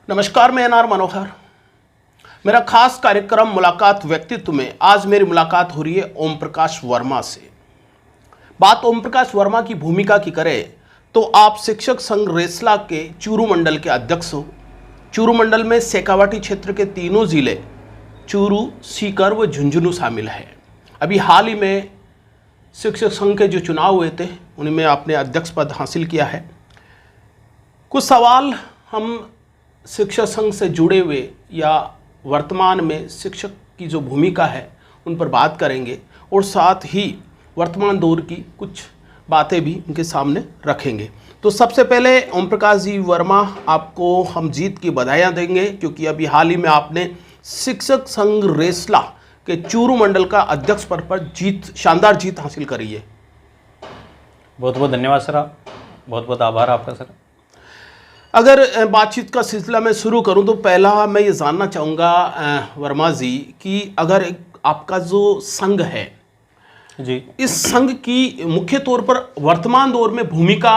नमस्कार, मैं एनआर मनोहर। मेरा खास कार्यक्रम मुलाकात व्यक्तित्व में आज मेरी मुलाकात हो रही है ओम प्रकाश वर्मा से। बात ओम प्रकाश वर्मा की भूमिका की करें तो आप शिक्षक संघ रेसला के चूरू मंडल के अध्यक्ष हो। चूरू मंडल में शेखावाटी क्षेत्र के तीनों जिले चूरू, सीकर व झुंझुनू शामिल है। अभी हाल ही में शिक्षक संघ के जो चुनाव हुए थे उनमें आपने अध्यक्ष पद हासिल किया है। कुछ सवाल हम शिक्षक संघ से जुड़े हुए या वर्तमान में शिक्षक की जो भूमिका है उन पर बात करेंगे और साथ ही वर्तमान दौर की कुछ बातें भी उनके सामने रखेंगे। तो सबसे पहले ओम प्रकाश जी वर्मा, आपको हम जीत की बधाइयाँ देंगे क्योंकि अभी हाल ही में आपने शिक्षक संघ रेसला के चूरू मंडल का अध्यक्ष पद पर शानदार जीत हासिल करी है। बहुत बहुत धन्यवाद सर, बहुत बहुत आभार आपका सर। अगर बातचीत का सिलसिला मैं शुरू करूं तो पहला मैं ये जानना चाहूँगा वर्मा जी कि अगर आपका जो संघ है जी, इस संघ की मुख्य तौर पर वर्तमान दौर में भूमिका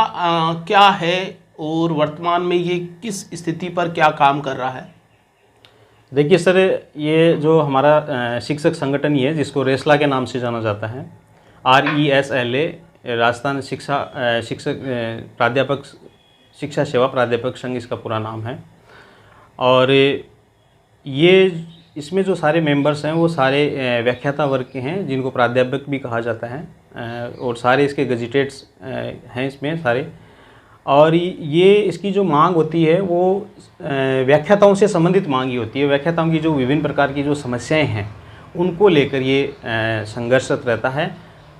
क्या है और वर्तमान में ये किस स्थिति पर क्या काम कर रहा है? देखिए सर, ये जो हमारा शिक्षक संगठन ही है जिसको रेसला के नाम से जाना जाता है, RESLA, राजस्थान शिक्षक प्राध्यापक शिक्षा सेवा प्राध्यापक संघ इसका पूरा नाम है। और ये इसमें जो सारे मेंबर्स हैं वो सारे व्याख्याता वर्ग के हैं जिनको प्राध्यापक भी कहा जाता है और सारे इसके गजेटेड्स हैं इसमें सारे। और ये इसकी जो मांग होती है वो व्याख्याताओं से संबंधित मांग ही होती है। व्याख्याताओं की जो विभिन्न प्रकार की जो समस्याएं हैं उनको लेकर ये संघर्षरत रहता है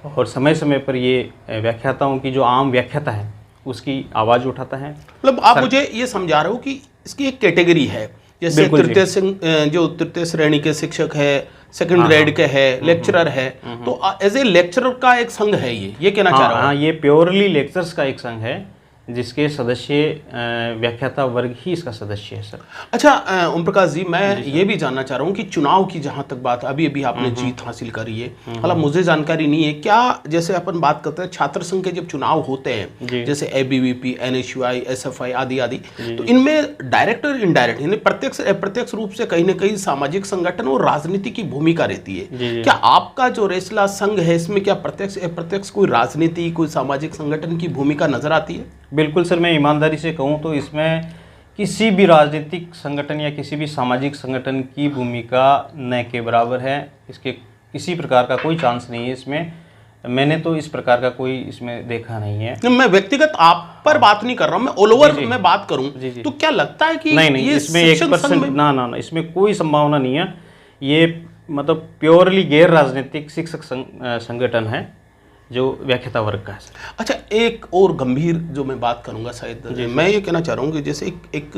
और समय समय पर ये व्याख्याताओं की जो आम व्याख्याता है उसकी आवाज़ उठाता है। मतलब आप मुझे ये समझा रहे हो कि इसकी एक कैटेगरी है, जैसे तृतीय श्रेणी के शिक्षक है, सेकंड ग्रेड के है, लेक्चरर है, तो एज ए लेक्चरर का एक संघ है ये कहना चाह रहा हूँ। हाँ, ये प्योरली लेक्चर्स का एक संघ है जिसके सदस्य व्याख्याता वर्ग ही इसका सदस्य है सर। अच्छा ओम प्रकाश जी, मैं ये भी जानना चाह रहा हूँ कि चुनाव की जहाँ तक बात, अभी आपने जीत हासिल करी है, मतलब मुझे जानकारी नहीं है क्या, जैसे अपन बात करते हैं छात्र संघ के जब चुनाव होते हैं जैसे ABVP, NSUI, SFI आदि आदि, तो इनमें डायरेक्ट और इनडायरेक्ट यानी प्रत्यक्ष रूप से कहीं ना कहीं सामाजिक संगठन और राजनीति की भूमिका रहती है। क्या आपका जो रेसला संघ है इसमें क्या प्रत्यक्ष कोई राजनीति, कोई सामाजिक संगठन की भूमिका नजर आती है? बिल्कुल सर, मैं ईमानदारी से कहूँ तो इसमें किसी भी राजनीतिक संगठन या किसी भी सामाजिक संगठन की भूमिका न के बराबर है। इसके किसी प्रकार का कोई चांस नहीं है इसमें। मैंने तो इस प्रकार का कोई इसमें देखा नहीं है। मैं व्यक्तिगत आप पर बात नहीं कर रहा हूँ, मैं ऑल ओवर में बात करूँ तो क्या लगता है कि नहीं, इसमें 1% ना, इसमें कोई संभावना नहीं है। ये मतलब प्योरली गैर राजनीतिक शिक्षक संगठन है जो व्याख्याता वर्ग का है। अच्छा, एक और गंभीर जो मैं बात करूंगा शायद मैं ये कहना चाह रहा हूँ कि जैसे एक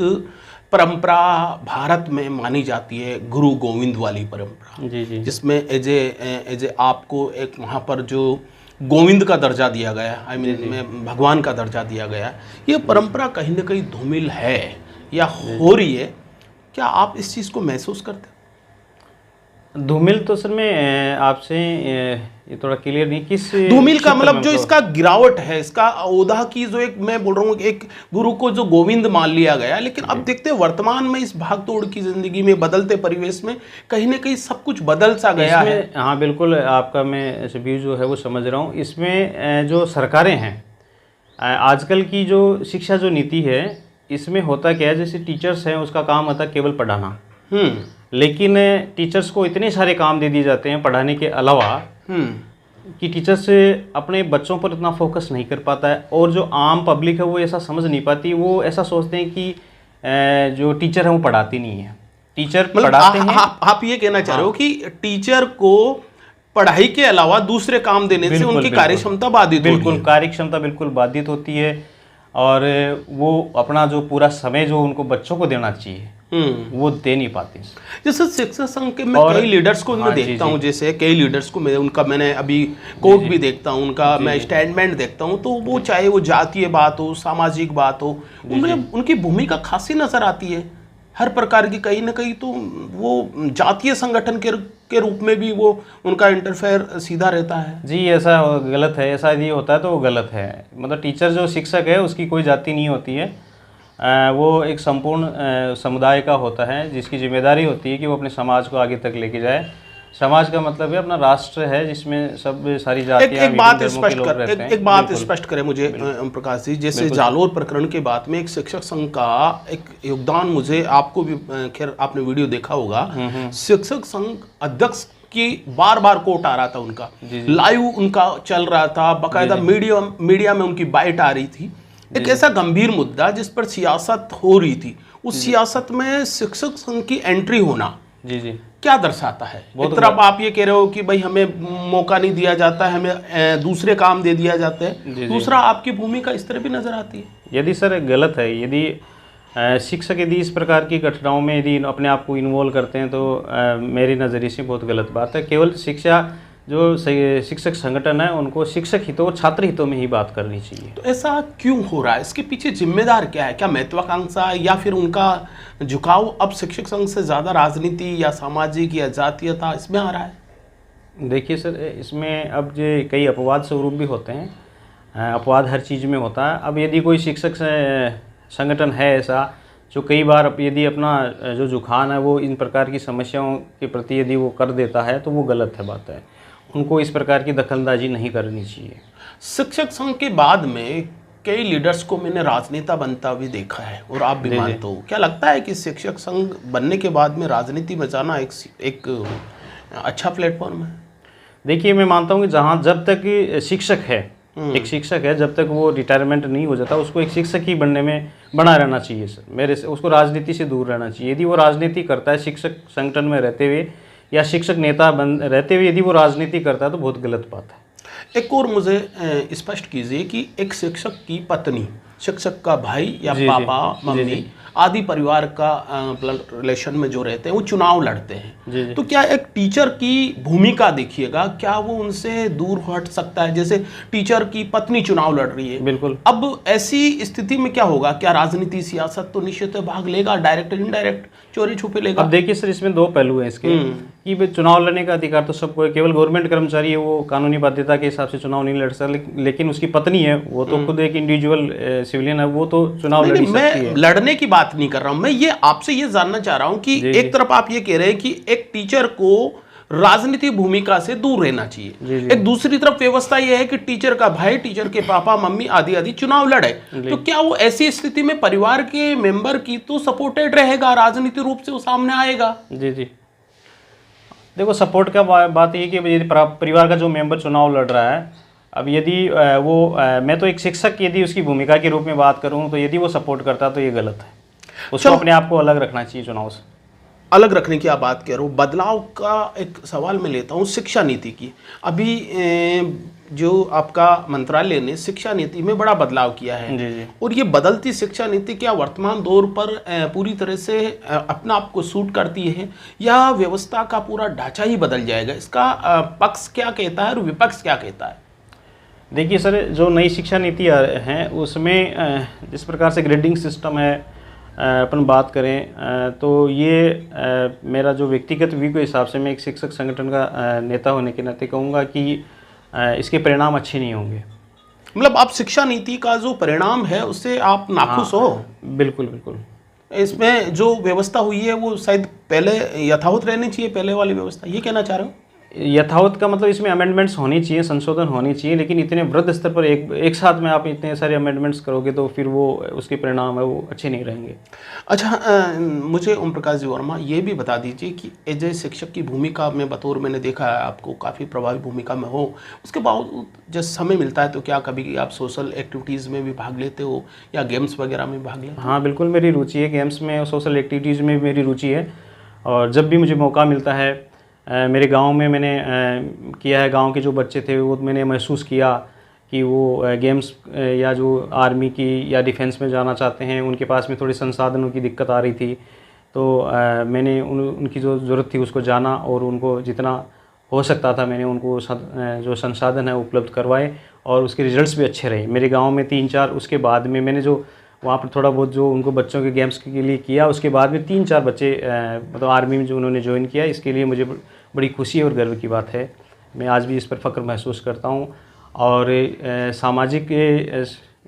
परंपरा भारत में मानी जाती है, गुरु गोविंद वाली परंपरा, जिसमें एज ए आपको एक वहाँ पर जो गोविंद का दर्जा दिया गया, में भगवान का दर्जा दिया गया, ये परंपरा कहीं ना कहीं धूमिल है या हो रही है। क्या आप इस चीज़ को महसूस करते हैं? धूमिल तो सर मैं आपसे ये थोड़ा क्लियर नहीं, किस धूमिल का मतलब जो इसका गिरावट है, इसका ओदा की जो एक मैं बोल रहा हूँ एक गुरु को जो गोविंद मान लिया गया, लेकिन अब देखते हैं वर्तमान में इस भागदौड़ की जिंदगी में, बदलते परिवेश में कहीं ना कहीं सब कुछ बदल सा गया है। हाँ बिल्कुल, आपका मैं व्यू जो है वो समझ रहा हूँ। इसमें जो सरकारें हैं आजकल की जो शिक्षा जो नीति है इसमें होता क्या है, जैसे टीचर्स हैं उसका काम होता है केवल पढ़ाना, लेकिन टीचर्स को इतने सारे काम दे दिए जाते हैं पढ़ाने के अलावा कि टीचर्स अपने बच्चों पर इतना फोकस नहीं कर पाता है। और जो आम पब्लिक है वो ऐसा समझ नहीं पाती, वो ऐसा सोचते हैं कि जो टीचर है वो पढ़ाती नहीं है। टीचर पढ़ाते हैं। आप ये कहना चाह रहे हो कि टीचर को पढ़ाई के अलावा दूसरे काम देने से उनकी कार्यक्षमता बाधित होती है? बिल्कुल, कार्यक्षमता बिल्कुल बाधित होती है और वो अपना जो पूरा समय जो उनको बच्चों को देना चाहिए वो दे नहीं पाते। जैसे शिक्षक संघ के मैं कई लीडर्स को मैं देखता हूँ, जैसे कई लीडर्स को मैंने अभी कोर्ट भी देखता हूँ, उनका मैं स्टेटमेंट देखता हूँ, तो वो चाहे वो जातीय बात हो, सामाजिक बात हो, उनमें उनकी भूमिका खासी नजर आती है हर प्रकार की। कहीं ना कहीं तो वो जातीय संगठन के रूप में भी वो उनका इंटरफेयर सीधा रहता है। जी, ऐसा गलत है, ऐसा यदि होता है तो वो गलत है। मतलब टीचर जो शिक्षक है उसकी कोई जाति नहीं होती है वो एक संपूर्ण समुदाय का होता है, जिसकी जिम्मेदारी होती है कि वो अपने समाज को आगे तक लेके जाए। समाज का मतलब है अपना राष्ट्र है, जिसमें सब सारी जातियां, एक बात विभिन्न धर्मों के लोग रहते हैं। एक बात बिल्कुल। स्पष्ट करें मुझे ओम प्रकाश जी, जैसे जालोर प्रकरण के बाद में एक शिक्षक संघ का एक योगदान, मुझे आपको भी खैर आपने वीडियो देखा होगा, शिक्षक संघ अध्यक्ष की बार बार कोर्ट आ रहा था उनका, लाइव उनका चल रहा था, बाकायदा मीडिया में उनकी बाइट आ रही थी। एक ऐसा गंभीर मुद्दा जिस पर सियासत हो रही थी, उस सियासत में शिक्षक संघ की एंट्री होना जी जी क्या दर्शाता है? एक तरफ आप ये कह रहे हो कि भाई हमें मौका नहीं दिया जाता है, हमें दूसरे काम दे दिया जाते हैं, दूसरा आपकी भूमिका इस तरह भी नजर आती है। यदि सर गलत है, यदि शिक्षक यदि इस प्रकार की घटनाओं में यदि अपने आप को इन्वॉल्व करते हैं तो मेरी नज़रिए से बहुत गलत बात है। केवल जो शिक्षक संगठन है उनको शिक्षक हितों और छात्र हितों में ही बात करनी चाहिए। तो ऐसा क्यों हो रहा है? इसके पीछे जिम्मेदार क्या है? क्या महत्वाकांक्षा या फिर उनका झुकाव अब शिक्षक संघ से ज़्यादा राजनीति या सामाजिक या जातीयता इसमें आ रहा है? देखिए सर, इसमें अब जो कई अपवाद स्वरूप भी होते हैं, अपवाद हर चीज़ में होता है। अब यदि कोई शिक्षक संगठन है ऐसा जो कई बार यदि अपना जो झुकाव है वो इन प्रकार की समस्याओं के प्रति यदि वो कर देता है तो वो गलत है, बात है। उनको इस प्रकार की दखलंदाजी नहीं करनी चाहिए। शिक्षक संघ के बाद में कई लीडर्स को मैंने राजनेता बनता भी देखा है, और आप भी मानते हो। क्या लगता है कि शिक्षक संघ बनने के बाद में राजनीति में जाना एक अच्छा प्लेटफॉर्म है? देखिए, मैं मानता हूँ कि जब तक शिक्षक है, एक शिक्षक है, जब तक वो रिटायरमेंट नहीं हो जाता उसको एक शिक्षक ही बनने में बना रहना चाहिए सर। मेरे से उसको राजनीति से दूर रहना चाहिए। यदि वो राजनीति करता है शिक्षक संगठन में रहते हुए या शिक्षक नेता रहते हुए, यदि वो राजनीति करता है तो बहुत गलत बात है। एक और मुझे स्पष्ट कीजिए कि एक शिक्षक की पत्नी, शिक्षक का भाई या पापा मम्मी आदि परिवार का ब्लड रिलेशन में जो रहते हैं वो चुनाव लड़ते हैं, तो क्या एक टीचर की भूमिका देखिएगा, क्या वो उनसे दूर हट सकता है? जैसे टीचर की पत्नी चुनाव लड़ रही है, बिल्कुल। अब ऐसी स्थिति में क्या होगा? क्या राजनीति सियासत तो निश्चित भाग लेगा, डायरेक्ट इनडायरेक्ट चोरी छुपे लेगा? अब देखिए सर, इसमें दो पहलू हैं इसके कि चुनाव लड़ने का अधिकार तो सबको है। केवल गवर्नमेंट कर्मचारी है वो कानूनी बाध्यता के हिसाब से चुनाव नहीं लड़ सकता, लेकिन उसकी पत्नी है वो तो खुद एक इंडिविजुअल सिविलियन है, वो तो चुनाव लड़ सकती है। मैं लड़ने की बात नहीं कर रहा हूं, मैं ये आपसे ये जानना चाह रहा हूं कि एक तरफ आप ये कह रहे हैं कि एक टीचर को राजनीतिक भूमिका से दूर रहना चाहिए, एक दूसरी तरफ व्यवस्था यह है कि टीचर का भाई, टीचर के पापा मम्मी आदि आदि चुनाव लड़े, तो क्या वो ऐसी स्थिति में परिवार के मेंबर की तो सपोर्टेड रहेगा, राजनीतिक रूप से वो सामने आएगा? जी जी, देखो सपोर्ट का बात ये कि यदि परिवार का जो मेंबर चुनाव लड़ रहा है, अब यदि मैं तो एक शिक्षक यदि उसकी भूमिका के रूप में बात करूं तो यदि वो सपोर्ट करता तो ये गलत है। उसको अपने आप को अलग रखना चाहिए चुनाव से। अलग रखने की आप बात कह रहे हो, बदलाव का एक सवाल मैं लेता हूँ शिक्षा नीति की। अभी जो आपका मंत्रालय ने शिक्षा नीति में बड़ा बदलाव किया है, जी। और ये बदलती शिक्षा नीति क्या वर्तमान दौर पर पूरी तरह से अपना आप को सूट करती है, या व्यवस्था का पूरा ढांचा ही बदल जाएगा? इसका पक्ष क्या कहता है और विपक्ष क्या कहता है? देखिए सर, जो नई शिक्षा नीति है उसमें जिस प्रकार से ग्रेडिंग सिस्टम है, अपन बात करें तो ये मेरा जो व्यक्तिगत व्यू के हिसाब से मैं एक शिक्षक संगठन का नेता होने के नाते कहूँगा कि इसके परिणाम अच्छे नहीं होंगे। मतलब आप शिक्षा नीति का जो परिणाम है उससे आप नाखुश हो? बिल्कुल बिल्कुल। इसमें जो व्यवस्था हुई है वो शायद पहले यथावत रहनी चाहिए, पहले वाली व्यवस्था, ये कहना चाह रहे हो? यथावत का मतलब इसमें अमेंडमेंट्स होनी चाहिए, संशोधन होनी चाहिए, लेकिन इतने वृहद स्तर पर एक साथ में आप इतने सारे अमेंडमेंट्स करोगे तो फिर वो उसके परिणाम है वो अच्छे नहीं रहेंगे। अच्छा, मुझे ओम प्रकाश जी वर्मा ये भी बता दीजिए कि एज ए शिक्षक की भूमिका में बतौर, मैंने देखा है आपको काफ़ी प्रभावी भूमिका में हो, उसके बावजूद जब समय मिलता है तो क्या कभी आप सोशल एक्टिविटीज़ में भी भाग लेते हो या गेम्स वगैरह में भाग लेते हो? हाँ बिल्कुल, मेरी रुचि है गेम्स में और सोशल एक्टिविटीज़ में मेरी रुचि है, और जब भी मुझे मौका मिलता है मेरे गांव में मैंने किया है। गांव के जो बच्चे थे वो मैंने महसूस किया कि वो गेम्स या जो आर्मी की या डिफेंस में जाना चाहते हैं, उनके पास में थोड़ी संसाधनों की दिक्कत आ रही थी, तो मैंने उनकी जो ज़रूरत थी उसको जाना और उनको जितना हो सकता था मैंने उनको जो संसाधन है उपलब्ध करवाए, और उसके रिजल्ट्स भी अच्छे रहे। मेरे गाँव में 3-4 उसके बाद में मैंने जो वहाँ पर थोड़ा बहुत जो उनको बच्चों के गेम्स के लिए किया, उसके बाद में 3-4 बच्चे मतलब आर्मी में जो उन्होंने ज्वाइन किया, इसके लिए मुझे बड़ी खुशी और गर्व की बात है। मैं आज भी इस पर फ़ख्र महसूस करता हूँ। और सामाजिक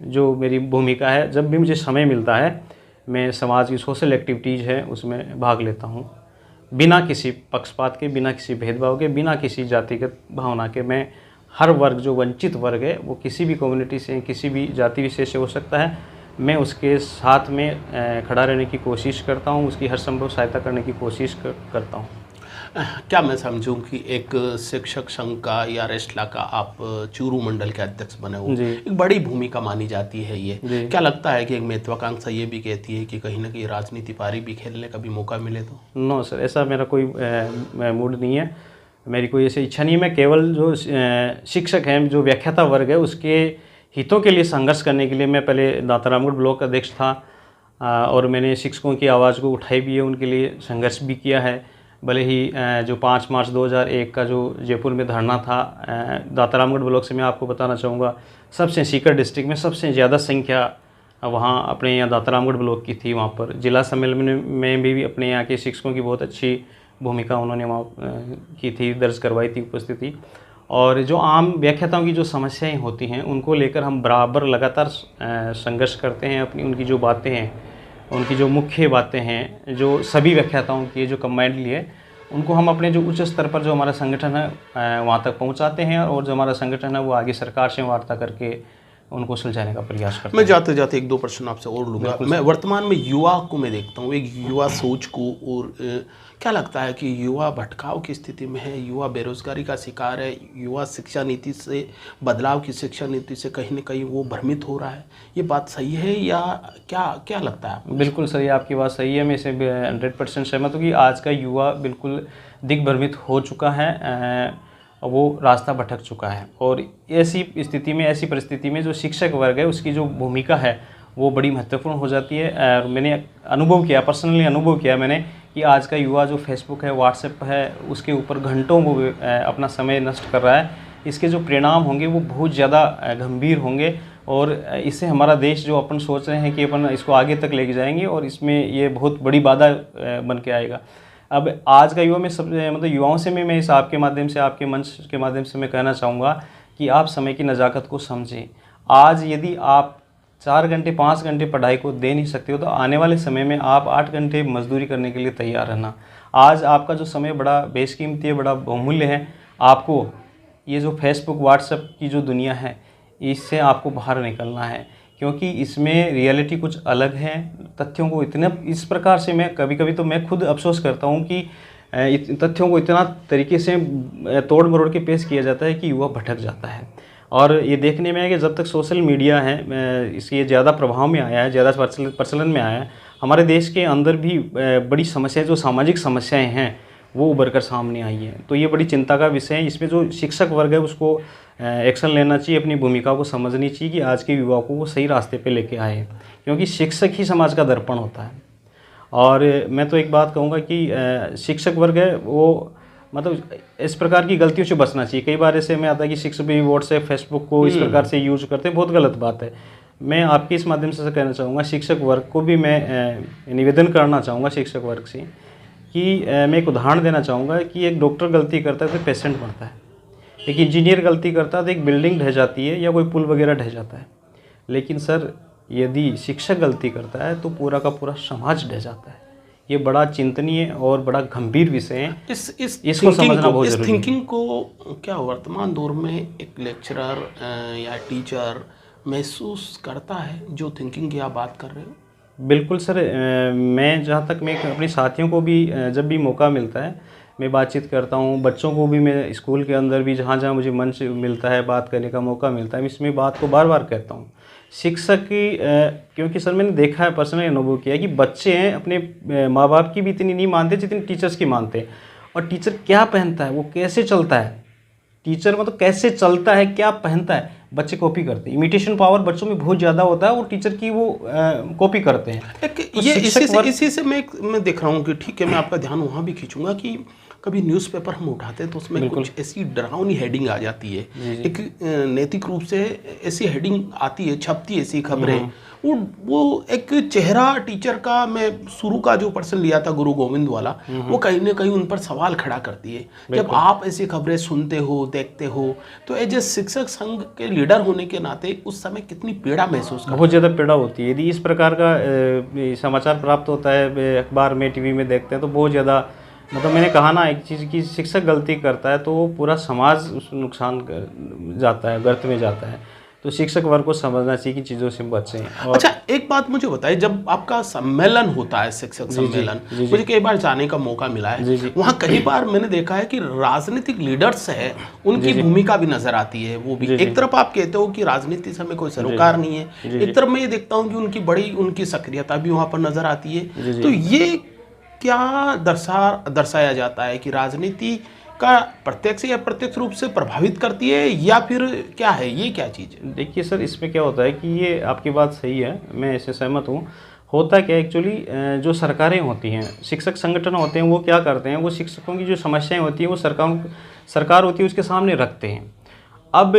जो मेरी भूमिका है, जब भी मुझे समय मिलता है मैं समाज की सोशल एक्टिविटीज़ है उसमें भाग लेता हूँ, बिना किसी पक्षपात के, बिना किसी भेदभाव के, बिना किसी जातिगत भावना के। मैं हर वर्ग, जो वंचित वर्ग है, वो किसी भी कम्युनिटी से, किसी भी जाति विशेष से हो सकता है, मैं उसके साथ में खड़ा रहने की कोशिश करता हूँ, उसकी हर संभव सहायता करने की कोशिश करता हूँ। क्या मैं समझूं कि एक शिक्षक संघ का या रेस्ला का आप चूरू मंडल के अध्यक्ष बने हो, एक बड़ी भूमिका मानी जाती है ये। क्या लगता है कि एक महत्वाकांक्षा ये भी कहती है कि कहीं ना कहीं राजनीति पारी भी खेलने का भी मौका मिले तो? नो सर, ऐसा मेरा कोई मूड नहीं है, मेरी कोई ऐसी इच्छा नहीं है। मैं केवल जो शिक्षक हैं, जो व्याख्याता वर्ग है, उसके हितों के लिए संघर्ष करने के लिए मैं पहले दातारामगढ़ ब्लॉक अध्यक्ष था और मैंने शिक्षकों की आवाज़ को उठाई भी है, उनके लिए संघर्ष भी किया है। भले ही जो 5 मार्च 2001 का जो जयपुर में धरना था, दातारामगढ़ ब्लॉक से मैं आपको बताना चाहूँगा, सबसे सीकर डिस्ट्रिक्ट में सबसे ज़्यादा संख्या वहाँ अपने यहाँ दातारामगढ़ ब्लॉक की थी। वहाँ पर जिला सम्मेलन में भी अपने यहाँ के शिक्षकों की बहुत अच्छी भूमिका उन्होंने वहाँ की थी, दर्ज करवाई थी उपस्थिति। और जो आम व्याख्याताओं की जो समस्याएं होती हैं, उनको लेकर हम बराबर लगातार संघर्ष करते हैं। अपनी उनकी जो बातें हैं, उनकी जो मुख्य बातें हैं, जो सभी व्याख्याताओं की जो कंबाइंडली है, उनको हम अपने जो उच्च स्तर पर जो हमारा संगठन है वहाँ तक पहुँचाते हैं, और जो हमारा संगठन है वो आगे सरकार से वार्ता करके उनको सुलझाने का प्रयास करते हैं। मैं जाते जाते 1-2 प्रश्न आपसे और लूँगा। मैं वर्तमान में युवा को मैं देखता हूँ, एक युवा सोच को, और क्या लगता है कि युवा भटकाव की स्थिति में है, युवा बेरोजगारी का शिकार है, युवा शिक्षा नीति से, बदलाव की शिक्षा नीति से कहीं न कहीं वो भ्रमित हो रहा है। ये बात सही है या क्या लगता है आपको? बिल्कुल सही, आपकी बात सही है, मैं इसे 100% सहमत हूँ कि आज का युवा बिल्कुल दिग्भ्रमित हो चुका है, वो रास्ता भटक चुका है। और ऐसी स्थिति में, ऐसी परिस्थिति में जो शिक्षक वर्ग है, उसकी जो भूमिका है वो बड़ी महत्वपूर्ण हो जाती है। और मैंने अनुभव किया, पर्सनली अनुभव किया मैंने, कि आज का युवा जो फेसबुक है, व्हाट्सएप है, उसके ऊपर घंटों वो अपना समय नष्ट कर रहा है। इसके जो परिणाम होंगे वो बहुत ज़्यादा गंभीर होंगे, और इससे हमारा देश जो अपन सोच रहे हैं कि अपन इसको आगे तक लेके जाएंगे, और इसमें ये बहुत बड़ी बाधा बन के आएगा। अब आज का युवा में सब मतलब युवाओं से मैं इस आपके माध्यम से, आपके मंच के माध्यम से मैं कहना चाहूँगा कि आप समय की नज़ाकत को समझें। आज यदि आप 4 घंटे 5 घंटे पढ़ाई को दे नहीं सकते हो, तो आने वाले समय में आप 8 घंटे मजदूरी करने के लिए तैयार रहना। आज आपका जो समय बड़ा बेशकीमती है, बड़ा बहुमूल्य है। आपको ये जो फेसबुक व्हाट्सएप की जो दुनिया है, इससे आपको बाहर निकलना है, क्योंकि इसमें रियलिटी कुछ अलग है। तथ्यों को इतने इस प्रकार से, मैं कभी कभी तो मैं खुद अफसोस करता हूँ कि तथ्यों को इतना तरीके से तोड़ मरोड़ के पेश किया जाता है कि युवा भटक जाता है। और ये देखने में है कि जब तक सोशल मीडिया है, इसके ज़्यादा प्रभाव में आया है, ज़्यादा प्रचलन में आया है, हमारे देश के अंदर भी बड़ी समस्याएं, जो सामाजिक समस्याएं हैं, वो उभर कर सामने आई है। तो ये बड़ी चिंता का विषय है। इसमें जो शिक्षक वर्ग है उसको एक्शन लेना चाहिए, अपनी भूमिका को समझनी चाहिए कि आज के युवा को वो सही रास्ते पे लेके आए, क्योंकि शिक्षक ही समाज का दर्पण होता है। और मैं तो एक बात कहूँगा कि शिक्षक वर्ग है वो मतलब इस प्रकार की गलतियों से बचना चाहिए। कई बार ऐसे में आता है कि शिक्षक भी व्हाट्सएप फेसबुक को इस प्रकार से यूज करते हैं, बहुत गलत बात है। मैं आपके इस माध्यम से कहना चाहूँगा, शिक्षक वर्ग को भी मैं निवेदन करना चाहूँगा शिक्षक वर्ग से कि मैं एक उदाहरण देना चाहूँगा कि एक डॉक्टर गलती करता है तो पेशेंट मरता है, एक इंजीनियर गलती करता है तो एक बिल्डिंग ढह जाती है या कोई पुल वगैरह ढह जाता है। लेकिन सर, यदि शिक्षक गलती करता है तो पूरा का पूरा समाज ढह जाता है। ये बड़ा चिंतनीय और बड़ा गंभीर विषय है। इसको समझना बहुत जरूरी है। इस थिंकिंग को क्या वर्तमान दौर में एक लेक्चरर या टीचर महसूस करता है, जो थिंकिंग की आप बात कर रहे हो? बिल्कुल सर, मैं जहाँ तक मैं अपने साथियों को भी जब भी मौका मिलता है मैं बातचीत करता हूँ। बच्चों को भी मैं स्कूल के अंदर भी जहाँ जहाँ मुझे मंच मिलता है, बात करने का मौका मिलता है, मैं इसमें बात को बार बार कहता हूँ। शिक्षक की क्योंकि सर मैंने देखा है, पर्सनली अनुभव किया है कि बच्चे हैं अपने माँ बाप की भी इतनी नहीं मानते जितनी टीचर्स की मानते हैं। और टीचर क्या पहनता है, वो कैसे चलता है, टीचर मतलब कैसे चलता है, क्या पहनता है, बच्चे कॉपी करते हैं। इमिटेशन पावर बच्चों में बहुत ज़्यादा होता है और टीचर की वो कॉपी करते हैं। तो ये इसी से मैं देख रहा हूँ कि ठीक है, मैं आपका ध्यान वहाँ भी खींचूंगा कि कभी न्यूज़पेपर हम उठाते हैं तो उसमें कुछ ऐसी डरावनी हेडिंग आ जाती है, एक नैतिक रूप से ऐसी हेडिंग आती है, छपती है ऐसी खबरें, वो एक चेहरा टीचर का, मैं शुरू का जो पर्सन लिया था गुरु गोविंद वाला, वो कहीं ना कहीं उन पर सवाल खड़ा करती है। जब आप ऐसी खबरें सुनते हो, देखते हो, तो एज ए शिक्षक संघ के लीडर होने के नाते उस समय कितनी पीड़ा महसूस करते बहुत ज़्यादा पीड़ा होती है। यदि इस प्रकार का समाचार प्राप्त होता है, अखबार में, टीवी में देखते हैं, तो बहुत ज़्यादा, मतलब मैंने कहा ना, एक चीज़ की शिक्षक गलती करता है तो वो पूरा समाज उस नुकसान जाता है, गर्त में जाता है। तो शिक्षक वर्ग को समझना चाहिए कि चीज़ों से बचें। और अच्छा, एक बात मुझे बताइए, जब आपका सम्मेलन होता है, शिक्षक सम्मेलन, मुझे कई बार जाने का मौका मिला है, वहाँ कई बार मैंने देखा है कि राजनीतिक लीडर्स है, उनकी भूमिका भी नजर आती है। वो भी एक तरफ आप कहते हो कि राजनीति से हमें कोई सरोकार नहीं है, एक तरफ मैं ये देखता हूँ कि उनकी सक्रियता भी वहाँ पर नजर आती है। तो ये क्या दर्शाया जाता है कि राजनीति का प्रत्यक्ष या अप्रत्यक्ष रूप से प्रभावित करती है, या फिर क्या है, ये क्या चीज़ है? देखिए सर, इसमें क्या होता है कि ये आपकी बात सही है, मैं इससे सहमत हूँ। होता क्या एक्चुअली, जो सरकारें होती हैं, शिक्षक संगठन होते हैं, वो क्या करते हैं, वो शिक्षकों की जो समस्याएं होती हैं वो सरकार होती है उसके सामने रखते हैं। अब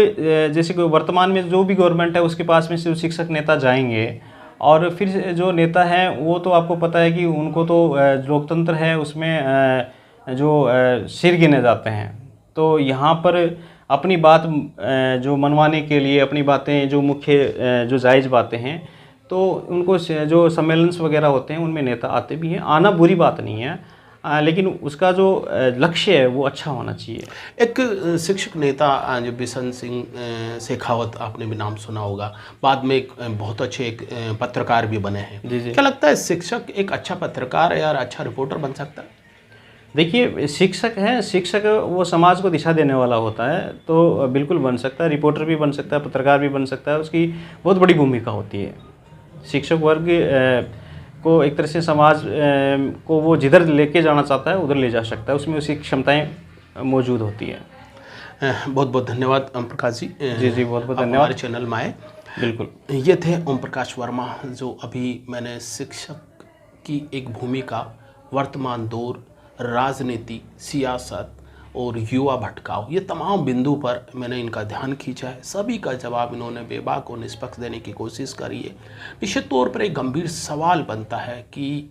जैसे कि वर्तमान में जो भी गवर्नमेंट है उसके पास में से शिक्षक नेता जाएंगे, और फिर जो नेता हैं वो तो आपको पता है कि उनको तो लोकतंत्र है, उसमें जो सिर गिने जाते हैं। तो यहाँ पर अपनी बात जो मनवाने के लिए, अपनी बातें जो मुख्य जो जायज़ बातें हैं, तो उनको जो सम्मेलन वगैरह होते हैं उनमें नेता आते भी हैं, आना बुरी बात नहीं है, लेकिन उसका जो लक्ष्य है वो अच्छा होना चाहिए। एक शिक्षक नेता जो बिशन सिंह शेखावत, आपने भी नाम सुना होगा, बाद में एक बहुत अच्छे एक पत्रकार भी बने हैं। क्या लगता है, शिक्षक एक अच्छा पत्रकार या अच्छा रिपोर्टर बन सकता है? देखिए, शिक्षक है, शिक्षक वो समाज को दिशा देने वाला होता है, तो बिल्कुल बन सकता है, रिपोर्टर भी बन सकता है, पत्रकार भी बन सकता है। उसकी बहुत बड़ी भूमिका होती है। शिक्षक वर्ग को एक तरह से समाज को वो जिधर लेके जाना चाहता है उधर ले जा सकता है, उसमें उसकी क्षमताएं मौजूद होती है। बहुत बहुत धन्यवाद ओम प्रकाश जी। जी बहुत बहुत धन्यवाद, हमारे चैनल में आए। बिल्कुल। ये थे ओम प्रकाश वर्मा, जो अभी मैंने शिक्षक की एक भूमिका, वर्तमान दौर, राजनीति, सियासत और युवा भटकाव, ये तमाम बिंदु पर मैंने इनका ध्यान खींचा है। सभी का जवाब इन्होंने बेबाक और निष्पक्ष देने की कोशिश करी है। निश्चित तौर पर एक गंभीर सवाल बनता है कि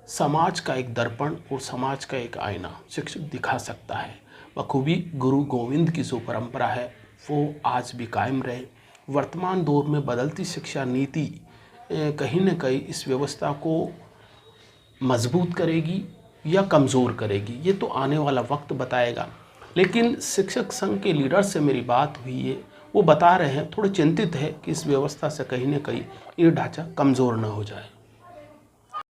समाज का एक दर्पण और समाज का एक आईना शिक्षक दिखा सकता है। बखूबी गुरु गोविंद की जो परंपरा है वो आज भी कायम रहे। वर्तमान दौर में बदलती शिक्षा नीति कहीं न कहीं इस व्यवस्था को मजबूत करेगी या कमज़ोर करेगी, ये तो आने वाला वक्त बताएगा। लेकिन शिक्षक संघ के लीडर से मेरी बात हुई है, वो बता रहे हैं, थोड़े चिंतित है कि इस व्यवस्था से कहीं न कहीं ये ढांचा कमज़ोर न हो जाए।